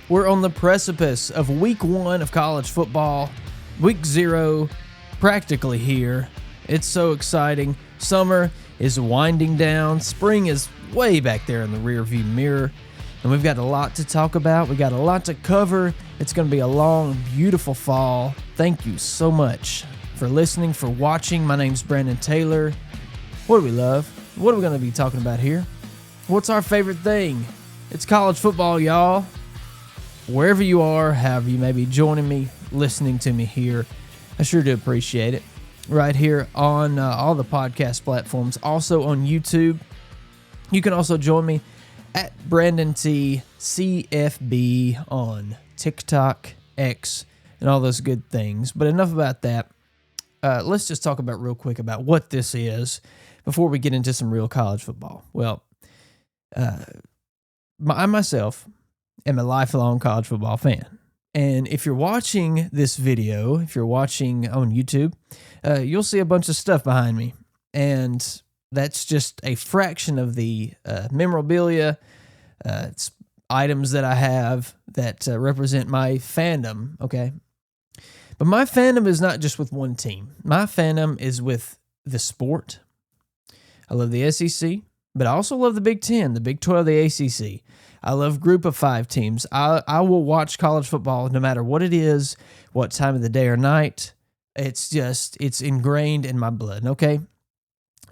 We're on the precipice of week 1 of college football. Week 0 practically here. It's so exciting. Summer is winding down. Spring is way back there in the rearview mirror. And we've got a lot to talk about. We got a lot to cover. It's going to be a long, beautiful fall. Thank you so much for listening, for watching. My name's Brandon Taylor. What do we love? What are we going to be talking about here? What's our favorite thing? It's college football, y'all. Wherever you are, however you may be joining me, listening to me here, I sure do appreciate it. Right here on all the podcast platforms, also on YouTube. You can also join me at Brandon T. CFB on TikTok, X, and all those good things. But enough about that. Let's just talk about real quick about what this is before we get into some real college football. Well, I myself am a lifelong college football fan. And if you're watching this video, if you're watching on YouTube, you'll see a bunch of stuff behind me. And that's just a fraction of the memorabilia, items that I have that represent my fandom, okay? But my fandom is not just with one team. My fandom is with the sport. I love the SEC, but I also love the Big Ten, the Big 12, the ACC. I love group of 5 teams. I will watch college football no matter what it is, what time of the day or night. It's ingrained in my blood, okay?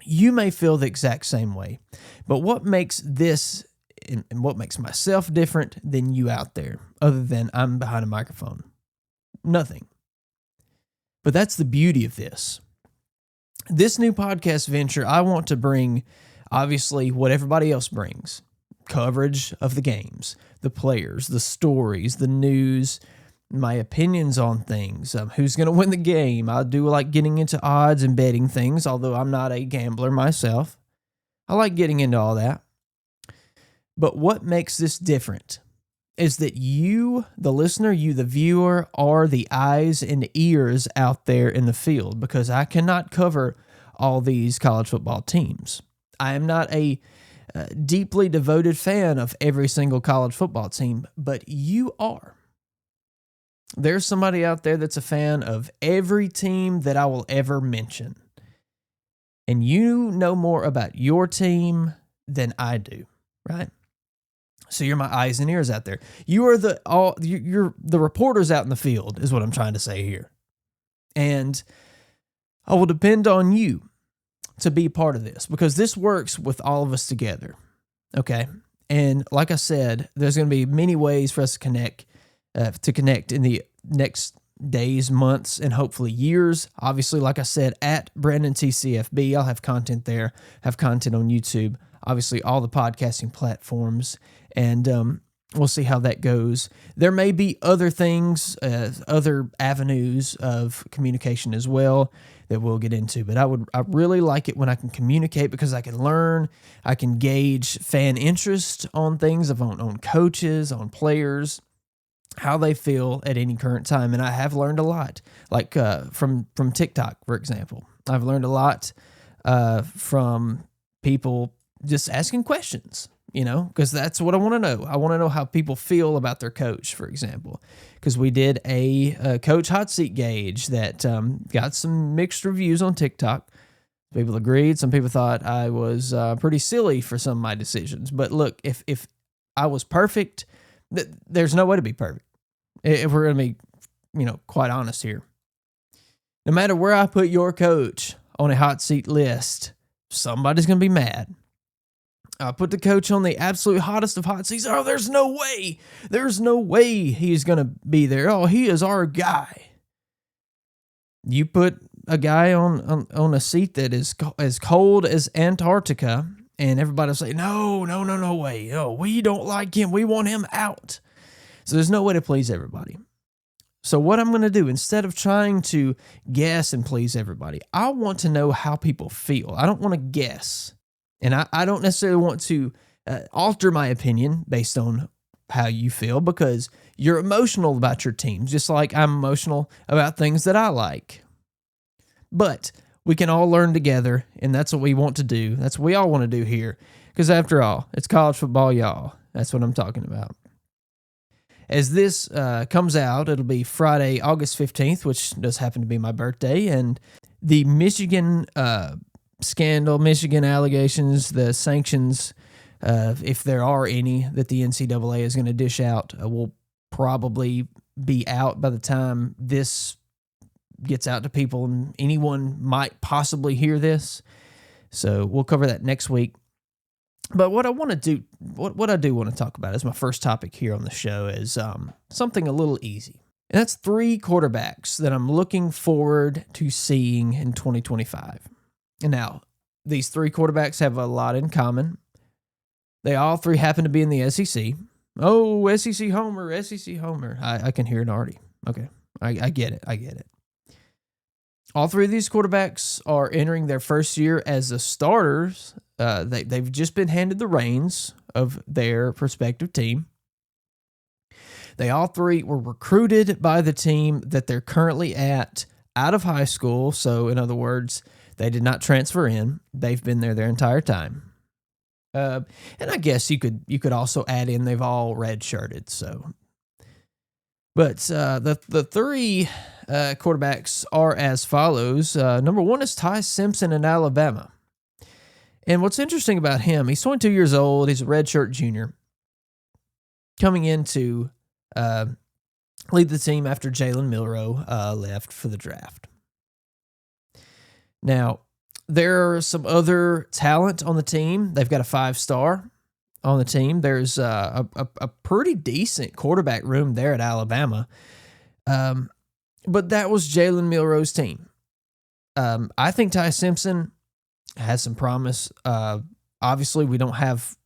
You may feel the exact same way, but what makes this and what makes myself different than you out there, other than I'm behind a microphone? Nothing. But that's the beauty of this. This new podcast venture, I want to bring, obviously, what everybody else brings. Coverage of the games, the players, the stories, the news, my opinions on things, who's going to win the game. I do like getting into odds and betting things, although I'm not a gambler myself. I like getting into all that. But what makes this different is that you, the listener, you, the viewer, are the eyes and ears out there in the field, because I cannot cover all these college football teams. I am not a deeply devoted fan of every single college football team, but you are. There's somebody out there that's a fan of every team that I will ever mention. And you know more about your team than I do, right? So you're my eyes and ears out there. You're the reporters out in the field, is what I'm trying to say here. And I will depend on you to be part of this, because this works with all of us together, okay? And like I said, there's going to be many ways for us to connect in the next days, months, and hopefully years. Obviously, like I said, at Brandon TCFB, I'll have content there, have content on YouTube, obviously all the podcasting platforms, and we'll see how that goes. There may be other things, other avenues of communication as well that we'll get into, but I really like it when I can communicate, because I can learn, I can gauge fan interest on things, on coaches, on players, how they feel at any current time. And I have learned a lot, like from TikTok, for example. I've learned a lot from people just asking questions, because that's what I want to know. I want to know how people feel about their coach, for example, because we did a coach hot seat gauge that got some mixed reviews on TikTok. People agreed. Some people thought I was pretty silly for some of my decisions. But look, if I was perfect, there's no way to be perfect. If we're going to be, quite honest here. No matter where I put your coach on a hot seat list, somebody's going to be mad. I put the coach on the absolute hottest of hot seats. Oh, there's no way. There's no way he's going to be there. Oh, he is our guy. You put a guy on a seat that is as cold as Antarctica, and everybody will say, no way. Oh, we don't like him. We want him out. So there's no way to please everybody. So what I'm going to do, instead of trying to guess and please everybody, I want to know how people feel. I don't want to guess. And I don't necessarily want to alter my opinion based on how you feel, because you're emotional about your team, just like I'm emotional about things that I like. But we can all learn together, and that's what we want to do. That's what we all want to do here, because after all, it's college football, y'all. That's what I'm talking about. As this comes out, it'll be Friday, August 15th, which does happen to be my birthday, and the Michigan scandal, Michigan allegations, the sanctions, if there are any that the NCAA is going to dish out, will probably be out by the time this gets out to people, and anyone might possibly hear this. So we'll cover that next week. But what I want to do, what I do want to talk about as my first topic here on the show is something a little easy. And that's 3 quarterbacks that I'm looking forward to seeing in 2025. And now, these 3 quarterbacks have a lot in common. They all 3 happen to be in the SEC. Oh, SEC homer, SEC homer. I can hear it already. Okay, I get it. All 3 of these quarterbacks are entering their first year as the starters. They've just been handed the reins of their respective team. They all 3 were recruited by the team that they're currently at out of high school. So, in other words, they did not transfer in. They've been there their entire time. And I guess you could also add in they've all redshirted. So, but the 3 quarterbacks are as follows. Number 1 is Ty Simpson in Alabama. And what's interesting about him, he's 22 years old. He's a redshirt junior coming in to lead the team after Jalen Milroe left for the draft. Now, there are some other talent on the team. They've got a 5-star on the team. There's a pretty decent quarterback room there at Alabama. But that was Jalen Milroe's team. I think Ty Simpson has some promise. Obviously, we don't have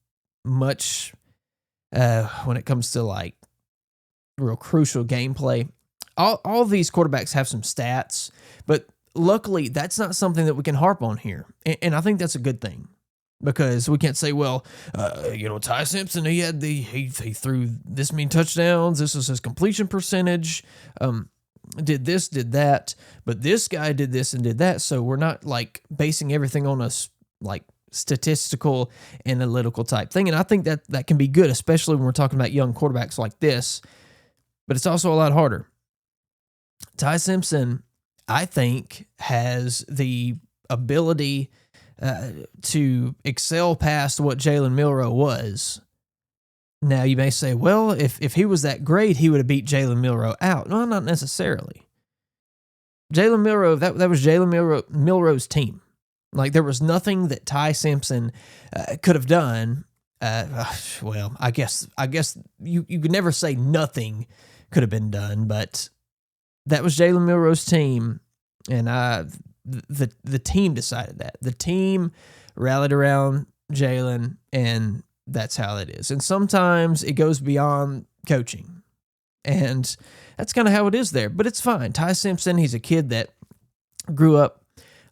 much when it comes to like real crucial gameplay. All these quarterbacks have some stats, but luckily that's not something that we can harp on here. And I think that's a good thing, because we can't say, well, Ty Simpson, he threw this many touchdowns. This is his completion percentage. Did this, did that, but this guy did this and did that. So we're not like basing everything on a like statistical analytical type thing. And I think that can be good, especially when we're talking about young quarterbacks like this, but it's also a lot harder. Ty Simpson, I think, has the ability to excel past what Jalen Milroe was. Now, you may say, well, if he was that great, he would have beat Jalen Milroe out. No, not necessarily. Jalen Milroe, that was Jalen Milroe's team. Like, there was nothing that Ty Simpson could have done. Well, I guess you could never say nothing could have been done, but that was Jalen Milroe's team, and the team decided that. The team rallied around Jalen, and that's how it is. And sometimes it goes beyond coaching, and that's kind of how it is there. But it's fine. Ty Simpson, he's a kid that grew up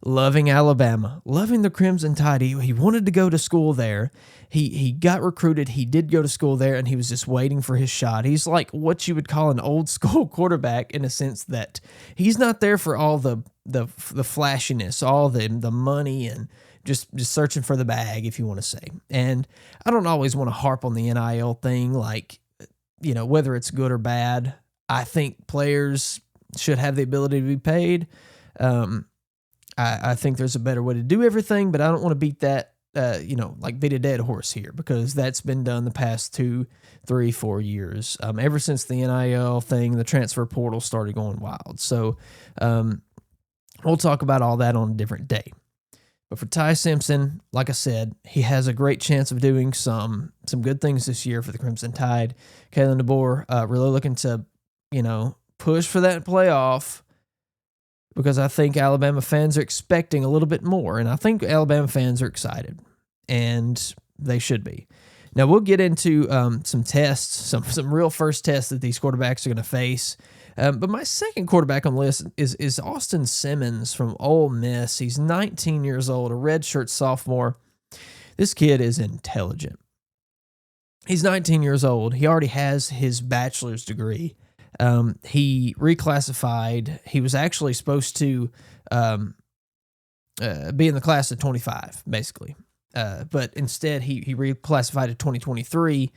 loving Alabama, loving the Crimson Tide. He wanted to go to school there. He got recruited. He did go to school there, and he was just waiting for his shot. He's like what you would call an old school quarterback, in a sense that he's not there for all the flashiness, all the money, and just searching for the bag, if you want to say. And I don't always want to harp on the NIL thing, like, whether it's good or bad. I think players should have the ability to be paid. I think there's a better way to do everything, but I don't want to beat that, beat a dead horse here, because that's been done the past 2, 3, 4 years. Ever since the NIL thing, the transfer portal started going wild. So we'll talk about all that on a different day. But for Ty Simpson, like I said, he has a great chance of doing some good things this year for the Crimson Tide. Kalen DeBoer really looking to, push for that playoff, because I think Alabama fans are expecting a little bit more, and I think Alabama fans are excited, and they should be. Now, we'll get into some tests, some real first tests that these quarterbacks are going to face. But my second quarterback on the list is Austin Simmons from Ole Miss. He's 19 years old, a redshirt sophomore. This kid is intelligent. He's 19 years old. He already has his bachelor's degree. He reclassified. He was actually supposed to be in the class of 25, basically. But instead, he reclassified to 2023.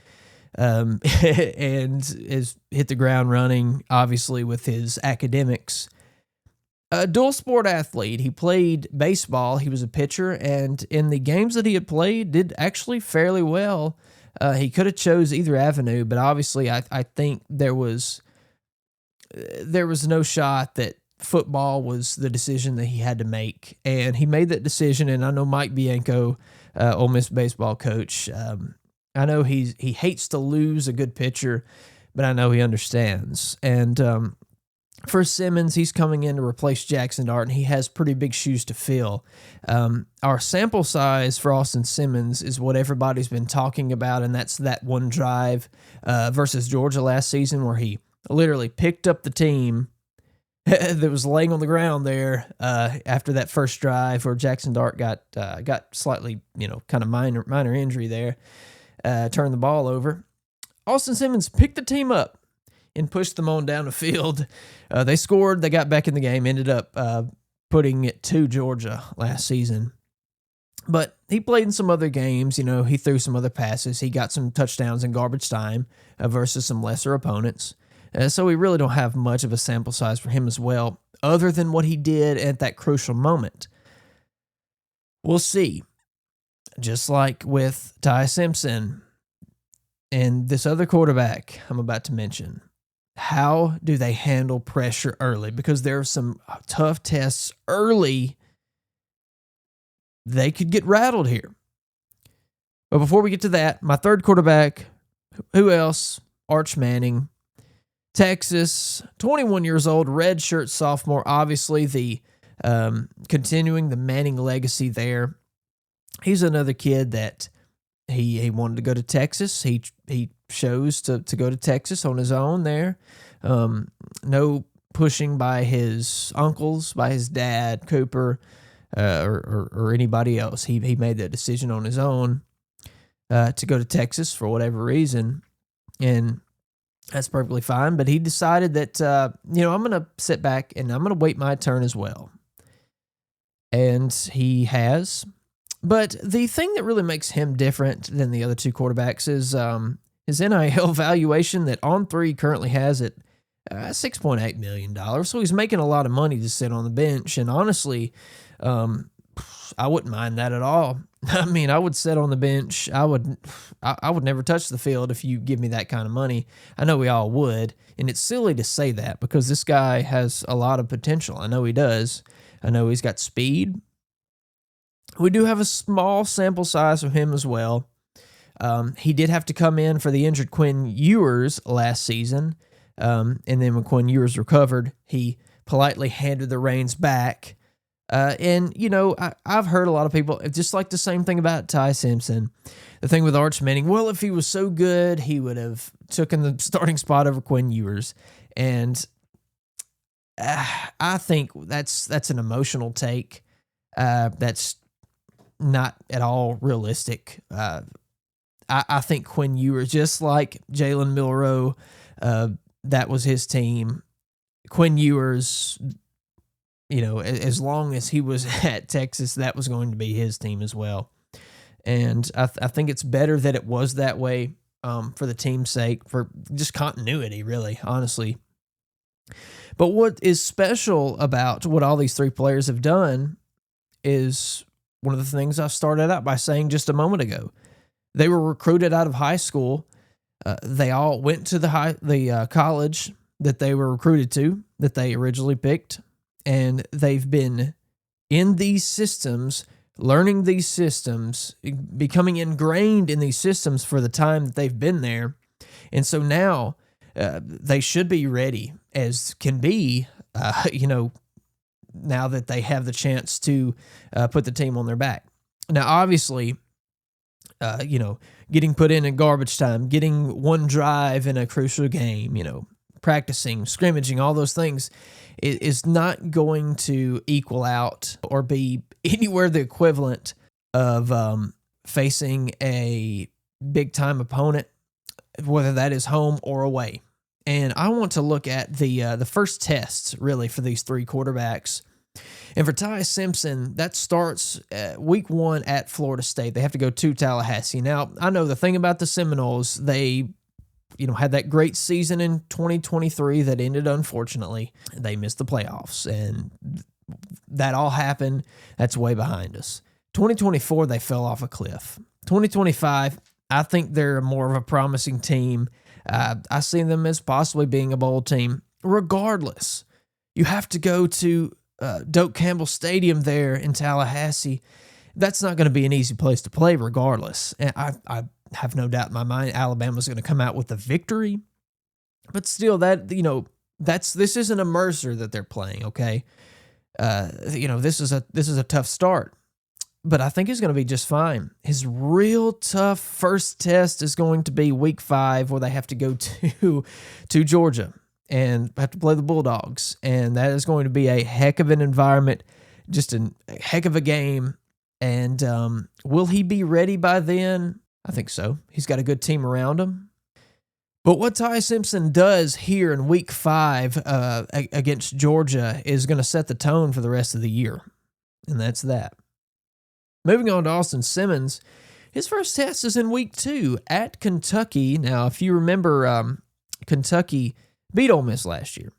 and has hit the ground running, obviously, with his academics. A dual sport athlete. He played baseball. He was a pitcher, and in the games that he had played, did actually fairly well. He could have chose either avenue, but obviously, I think there was no shot that football was the decision that he had to make, and he made that decision. And I know Mike Bianco, Ole Miss baseball coach, I know he hates to lose a good pitcher, but I know he understands. And for Simmons, he's coming in to replace Jackson Dart, and he has pretty big shoes to fill. Our sample size for Austin Simmons is what everybody's been talking about, and that's that one drive versus Georgia last season where he literally picked up the team that was laying on the ground there after that first drive where Jackson Dart got slightly, kind of minor injury there, turned the ball over. Austin Simmons picked the team up and pushed them on down the field. They scored. They got back in the game, ended up putting it to Georgia last season. But he played in some other games. He threw some other passes. He got some touchdowns in garbage time versus some lesser opponents. So we really don't have much of a sample size for him as well, other than what he did at that crucial moment. We'll see. Just like with Ty Simpson and this other quarterback I'm about to mention, how do they handle pressure early? Because there are some tough tests early. They could get rattled here. But before we get to that, my third quarterback, who else? Arch Manning. Texas, 21 years old, redshirt sophomore. Obviously, the continuing the Manning legacy there. He's another kid that he wanted to go to Texas. He chose to go to Texas on his own there. No pushing by his uncles, by his dad, Cooper, or anybody else. He made that decision on his own to go to Texas for whatever reason, and that's perfectly fine. But he decided that, I'm going to sit back and I'm going to wait my turn as well. And he has. But the thing that really makes him different than the other two quarterbacks is his NIL valuation that On3 currently has at $6.8 million. So he's making a lot of money to sit on the bench. And honestly, I wouldn't mind that at all. I mean, I would sit on the bench. I would never touch the field if you give me that kind of money. I know we all would. And it's silly to say that because this guy has a lot of potential. I know he does. I know he's got speed. We do have a small sample size of him as well. He did have to come in for the injured Quinn Ewers last season. And then when Quinn Ewers recovered, he politely handed the reins back. And, I've heard a lot of people, just like the same thing about Ty Simpson. The thing with Arch Manning, well, if he was so good, he would have taken the starting spot over Quinn Ewers. And I think that's an emotional take. That's not at all realistic. I think Quinn Ewers, just like Jalen Milroe, that was his team. Quinn Ewers, as long as he was at Texas, that was going to be his team as well. And I think it's better that it was that way for the team's sake, for just continuity, really, honestly. But what is special about what all these three players have done is one of the things I started out by saying just a moment ago. They were recruited out of high school. They all went to the college that they were recruited to, that they originally picked, and they've been in these systems, learning these systems, becoming ingrained in these systems for the time that they've been there. And so now they should be ready as can be, now that they have the chance to put the team on their back. Now, obviously, getting put in garbage time, getting one drive in a crucial game, practicing, scrimmaging, all those things is not going to equal out or be anywhere the equivalent of facing a big-time opponent, whether that is home or away. And I want to look at the first tests, really, for these three quarterbacks. And for Ty Simpson, that starts week 1 at Florida State. They have to go to Tallahassee. Now, I know the thing about the Seminoles, they had that great season in 2023 that ended unfortunately. They missed the playoffs, and that all happened. That's way behind us. 2024, they fell off a cliff. 2025, I think they're more of a promising team. I see them as possibly being a bowl team. Regardless, you have to go to Doak Campbell Stadium there in Tallahassee. That's not going to be an easy place to play regardless. And I have no doubt in my mind Alabama's going to come out with a victory. But still, this isn't a Mercer that they're playing, okay? This is a tough start. But I think he's going to be just fine. His real tough first test is going to be week 5, where they have to go to Georgia and have to play the Bulldogs. And that is going to be a heck of an environment, just a heck of a game. And will he be ready by then? I think so. He's got a good team around him. But what Ty Simpson does here in week 5 against Georgia is going to set the tone for the rest of the year. And that's that. Moving on to Austin Simmons, his first test is in week 2 at Kentucky. Now, if you remember, Kentucky beat Ole Miss last year.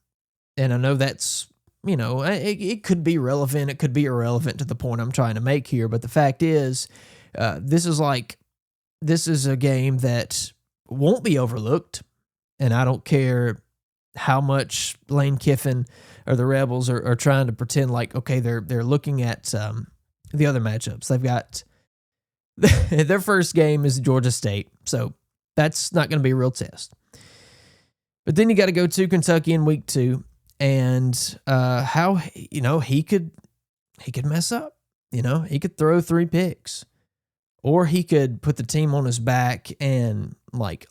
And I know that's, it could be relevant. It could be irrelevant to the point I'm trying to make here. But the fact is, this is a game that won't be overlooked. And I don't care how much Lane Kiffin or the Rebels are trying to pretend like, okay, they're looking at the other matchups. They've got their first game is Georgia State, so that's not going to be a real test. But then you got to go to Kentucky in week 2, and how he could mess up. He could throw 3 picks, or he could put the team on his back and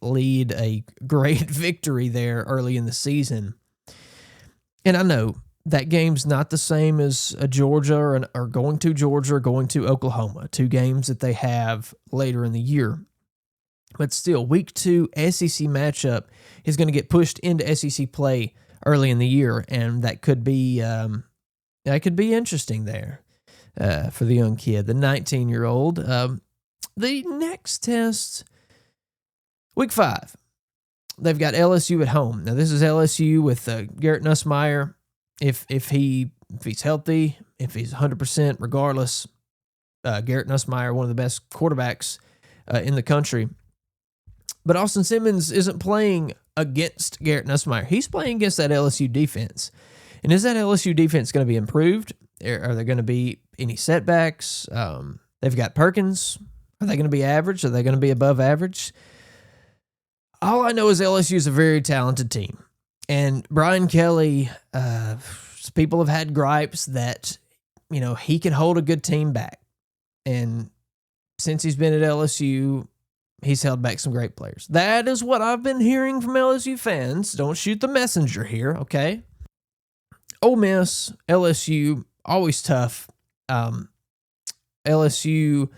lead a great victory there early in the season. And I know that game's not the same as a Georgia or going to Georgia or going to Oklahoma, 2 games that they have later in the year. But still, week 2 SEC matchup is going to get pushed into SEC play early in the year, and that could be interesting there for the young kid, the 19-year-old. The next test, week 5, they've got LSU at home. Now, this is LSU with Garrett Nussmeier. If he's healthy, if he's 100%, regardless, Garrett Nussmeier, one of the best quarterbacks in the country. But Austin Simmons isn't playing against Garrett Nussmeier. He's playing against that LSU defense. And is that LSU defense going to be improved? Are there going to be any setbacks? They've got Perkins. Are they going to be average? Are they going to be above average? All I know is LSU is a very talented team. And Brian Kelly, people have had gripes that, he can hold a good team back. And since he's been at LSU, he's held back some great players. That is what I've been hearing from LSU fans. Don't shoot the messenger here, okay? Ole Miss, LSU, always tough. LSU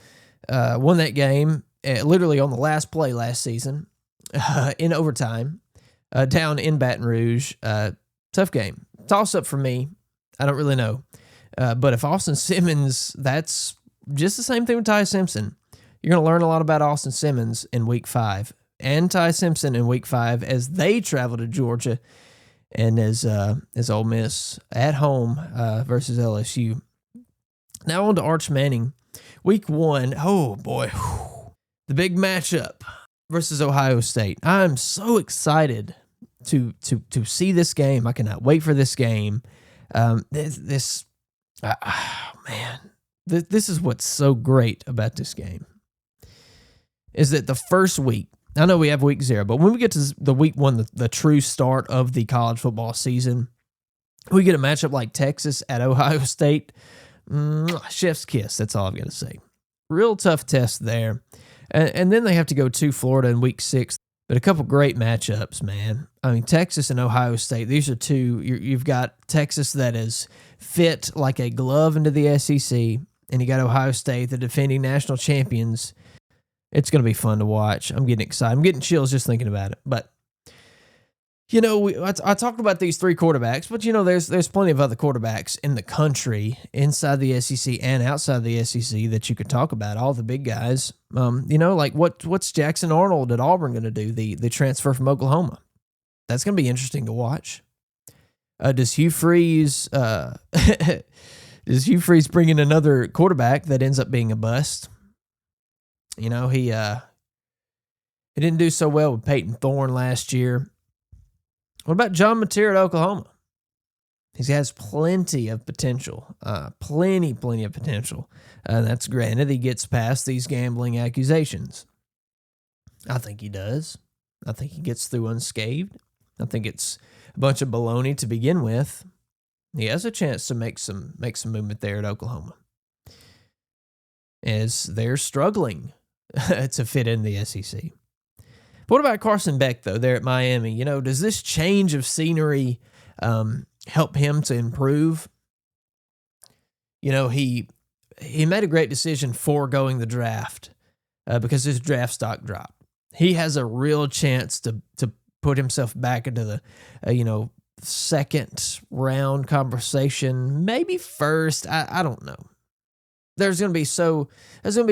won that game literally on the last play last season in overtime. Down in Baton Rouge. Tough game. Toss up for me. I don't really know. But if Austin Simmons, that's just the same thing with Ty Simpson. You're going to learn a lot about Austin Simmons in week 5 and Ty Simpson in week 5 as they travel to Georgia and as Ole Miss at home versus LSU. Now on to Arch Manning. Week 1. Oh, boy. The big matchup versus Ohio State. I'm so excited to see this game. I cannot wait for this game. This is what's so great about this game is that the first week, I know we have week 0, but when we get to the week 1, the true start of the college football season, we get a matchup like Texas at Ohio State. Chef's kiss. That's all I've got to say. Real tough test there. And then they have to go to Florida in week 6. But a couple great matchups, man. I mean, Texas and Ohio State, these are 2. You've got Texas that is fit like a glove into the SEC, and you got Ohio State, the defending national champions. It's going to be fun to watch. I'm getting excited. I'm getting chills just thinking about it. But I talked about these three quarterbacks, but there's plenty of other quarterbacks in the country, inside the SEC and outside the SEC, that you could talk about. All the big guys. Like what's Jackson Arnold at Auburn going to do? The transfer from Oklahoma. That's going to be interesting to watch. Does Hugh Freeze bring in another quarterback that ends up being a bust? He didn't do so well with Peyton Thorne last year. What about John Mateer at Oklahoma? He has plenty of potential. Plenty of potential. That's granted he gets past these gambling accusations. I think he does. I think he gets through unscathed. I think it's a bunch of baloney to begin with. He has a chance to make some movement there at Oklahoma, as they're struggling to fit in the SEC. But what about Carson Beck, though, there at Miami? Does this change of scenery help him to improve? He made a great decision foregoing the draft because his draft stock dropped. He has a real chance to put himself back into the second round conversation, maybe first. I don't know. There's going to be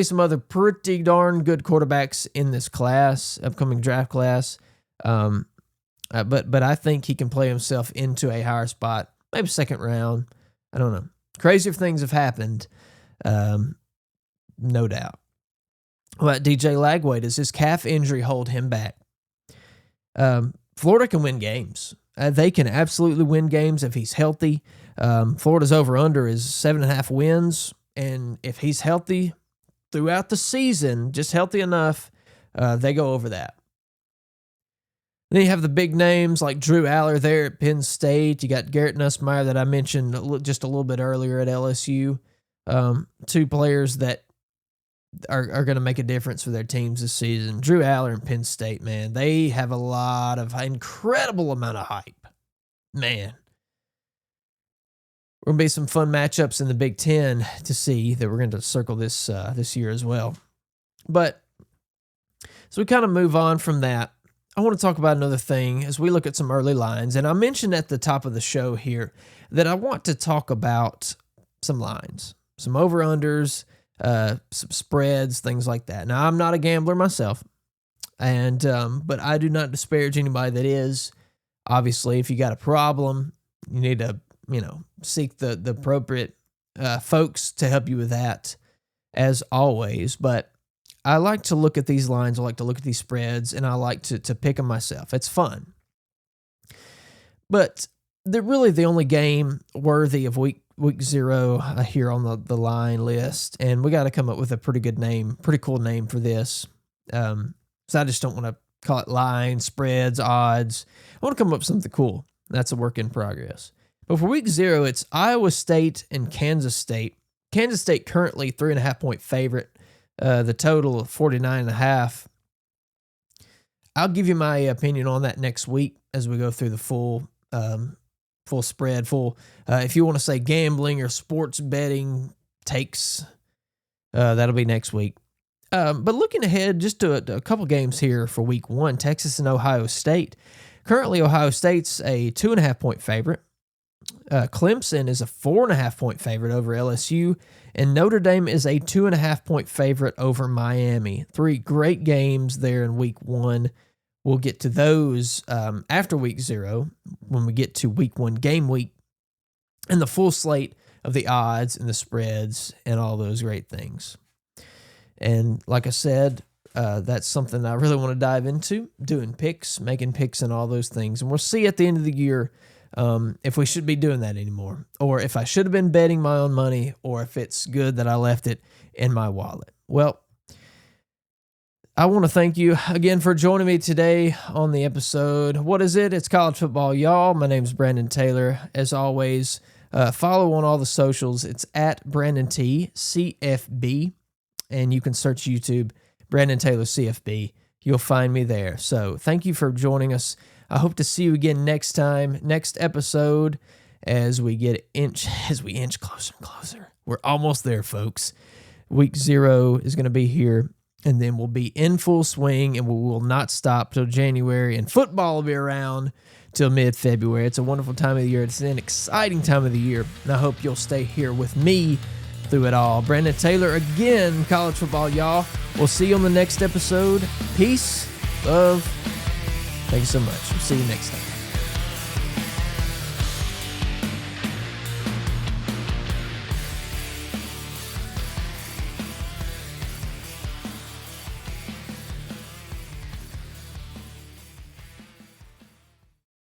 some other pretty darn good quarterbacks in this class, upcoming draft class. But I think he can play himself into a higher spot, maybe second round. I don't know. Crazier things have happened, no doubt. What about DJ Lagway? Does his calf injury hold him back? Florida can win games. They can absolutely win games if he's healthy. Florida's over-under is 7.5 wins. And if he's healthy throughout the season, just healthy enough, they go over that. Then you have the big names like Drew Aller there at Penn State. You got Garrett Nussmeier that I mentioned just a little bit earlier at LSU. Two players that are going to make a difference for their teams this season. Drew Aller and Penn State, man, they have a lot of incredible amount of hype. Man. Going to be some fun matchups in the Big Ten to see that we're going to circle this year as well. But so we kind of move on from that. I want to talk about another thing as we look at some early lines. And I mentioned at the top of the show here that I want to talk about some lines, some over-unders, some spreads, things like that. Now, I'm not a gambler myself, but I do not disparage anybody that is. Obviously, if you got a problem, you need to seek the appropriate folks to help you with that, as always. But I like to look at these lines, I like to look at these spreads, and I like to pick them myself. It's fun. But they're really the only game worthy of week 0 here on the line list, and we got to come up with a pretty cool name for this. So I just don't want to call it lines, spreads, odds. I want to come up with something cool. That's a work in progress. But for week 0, it's Iowa State and Kansas State. Kansas State currently 3.5-point favorite. The total of 49.5. I'll give you my opinion on that next week as we go through the full spread, if you want to say gambling or sports betting takes, that'll be next week. But looking ahead just to a couple games here for week 1, Texas and Ohio State. Currently, Ohio State's a 2.5-point favorite. Clemson is a 4.5-point favorite over LSU, and Notre Dame is a 2.5-point favorite over Miami. 3 great games there in week 1. We'll get to those after week 0 when we get to week 1 game week and the full slate of the odds and the spreads and all those great things. And like I said, that's something I really want to dive into, doing picks, making picks and all those things. And we'll see at the end of the year if we should be doing that anymore, or if I should have been betting my own money, or if it's good that I left it in my wallet. Well, I want to thank you again for joining me today on the episode. What is it? It's college football, y'all. My name's Brandon Taylor. As always, follow on all the socials. It's at Brandon T CFB, and you can search YouTube, Brandon Taylor CFB. You'll find me there. So thank you for joining us. I hope to see you again next episode, as we inch closer and closer. We're almost there, folks. Week 0 is going to be here, and then we'll be in full swing, and we will not stop till January, and football will be around till mid-February. It's a wonderful time of the year. It's an exciting time of the year, and I hope you'll stay here with me through it all. Brandon Taylor again, college football, y'all. We'll see you on the next episode. Peace, love. Thank you so much. See you next time.